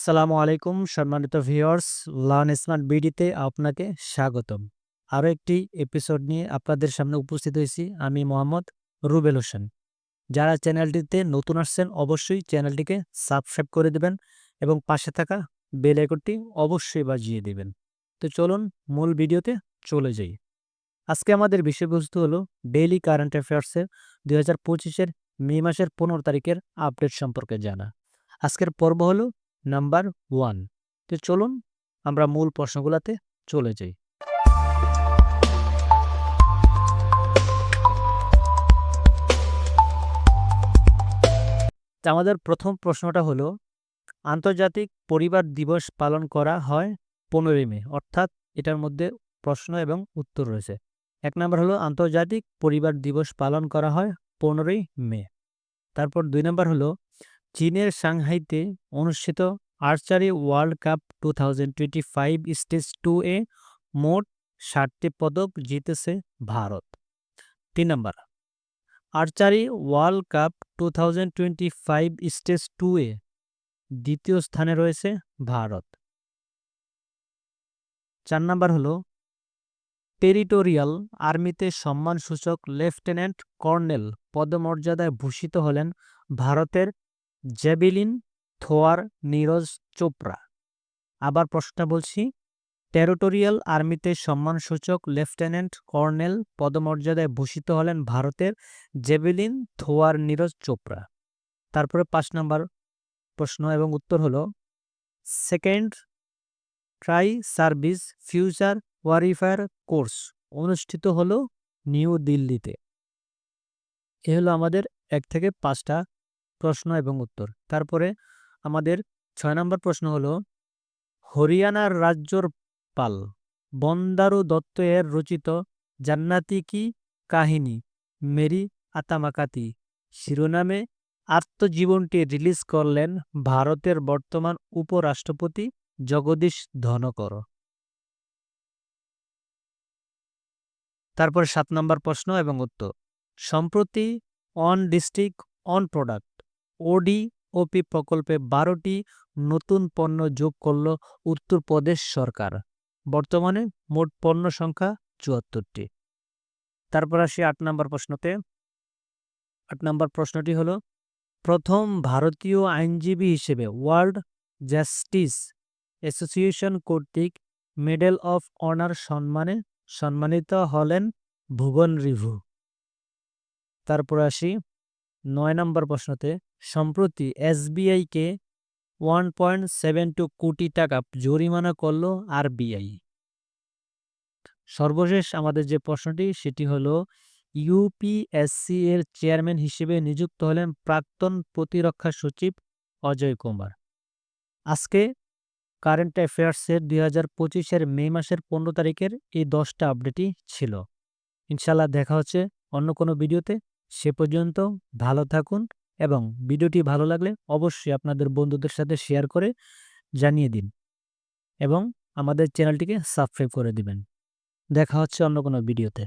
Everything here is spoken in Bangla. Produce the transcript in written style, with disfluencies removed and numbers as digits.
আসসালামু আলাইকুম সম্মানিত ভিউয়ার্স, লার্ন স্মার্ট বিডিতে আপনাকে স্বাগতম। আরও একটি এপিসোড নিয়ে আপনাদের সামনে উপস্থিত হয়েছি আমি মোহাম্মদ রুবেল হোসেন। যারা চ্যানেলটিতে নতুন আসছেন অবশ্যই চ্যানেলটিকে সাবস্ক্রাইব করে দেবেন এবং পাশে থাকা বেল আইকনটি অবশ্যই বাজিয়ে দেবেন। তো চলুন মূল ভিডিওতে চলে যাই। আজকে আমাদের বিষয়বস্তু হলো ডেইলি কারেন্ট অ্যাফেয়ার্সের 2025-এর মে মাসের 15 তারিখের আপডেট সম্পর্কে জানা। আজকের পর্ব হলো নাম্বার 1। তো চলুন আমরা মূল প্রশ্নগুলোতে চলে যাই। তা আমাদের প্রথম প্রশ্নটা হলো আন্তর্জাতিক পরিবার দিবস পালন করা হয় 15ই মে, অর্থাৎ এটার মধ্যে প্রশ্ন এবং উত্তর রয়েছে। 1 নাম্বার হলো আন্তর্জাতিক পরিবার দিবস পালন করা হয় 15ই মে। তারপর 2 নাম্বার হলো চীনের সাংহাইতে অনুষ্ঠিত আর্চারি ওয়ার্ল্ড কাপ 2025 স্টেজ 2 এ মোট 60টি পদক জিতেছে Bharat. 3 number archery world cup 2025 stage 2 এ দ্বিতীয় স্থানে রয়েছে ভারত। 4 নাম্বার হলো টেরিটোরিয়াল আর্মিতে সম্মানসূচক লেফটেন্যান্ট কর্নেল পদমর্যাদায় ভূষিত হলেন ভারতের জ্যাভেলিন থ্রোয়ার নীরজ চোপড়া। আবার প্রশ্নটা বলছি, টেরিটোরিয়াল আর্মিতে সম্মানসূচক লেফটেন্যান্ট কর্নেল পদমর্যাদায় ভূষিত হলেন ভারতের জ্যাভেলিন থ্রোয়ার নীরজ চোপড়া। তারপরে 5 নম্বর প্রশ্ন এবং উত্তর হলো second tri service future warfare course অনুষ্ঠিত হলো নিউ দিল্লিতে। এ হলো আমাদের 1 থেকে 5টা প্রশ্ন এবং উত্তর। তারপরে আমাদের 6 নম্বর প্রশ্ন হলো হরিয়ানার রাজ্যর পাল বন্দারু দত্ত এর রচিত জান্নাতি কি কাহিনী মেরি আতামাকাতি শিরোনামে আত্মজীবনটি রিলিজ করলেন ভারতের বর্তমান উপরাষ্ট্রপতি জগদীশ ধনকর। তারপর 7 নম্বর প্রশ্ন এবং উত্তর। সম্প্রতি অন ডিস্ট্রিক্ট অন প্রোডাক্ট ওডিওপি প্রকল্পে 12টি নতুন পণ্য যোগ করল উত্তরপ্রদেশ সরকার। বর্তমানে মোট পণ্য সংখ্যা 74টি। তারপর আসি 8 নম্বর প্রশ্নতে। 8 নম্বর প্রশ্নটি হলো প্রথম ভারতীয় আইনজীবী হিসেবে ওয়ার্ল্ড জাস্টিস অ্যাসোসিয়েশন কর্তৃক মেডেল অফ অনার সম্মানে সম্মানিত হলেন ভুবন রিভু। তারপর আসি 9 নম্বর প্রশ্নতে। সম্প্রতি এসবিআইকে 1.72 কোটি টাকা জরিমানা করল আরবিআই। সর্বশেষ আমাদের যে প্রশ্নটি সেটি হলো ইউপিএসসি এর চেয়ারম্যান হিসেবে নিযুক্ত হলেন প্রাক্তন প্রতিরক্ষা সচিব অজয় কুমার। আজকে কারেন্ট অ্যাফেয়ার্সের 2025-এর মে মাসের 15 তারিখের এই 10টা আপডেটই ছিল। ইনশাল্লাহ দেখা হচ্ছে অন্য কোনো ভিডিওতে। সে পর্যন্ত ভালো থাকুন এবং ভিডিওটি ভালো লাগলে অবশ্যই আপনাদের বন্ধুদের সাথে শেয়ার করে জানিয়ে দিন এবং আমাদের চ্যানেলটিকে সাবস্ক্রাইব করে দিবেন। দেখা হচ্ছে অন্য কোনো ভিডিওতে।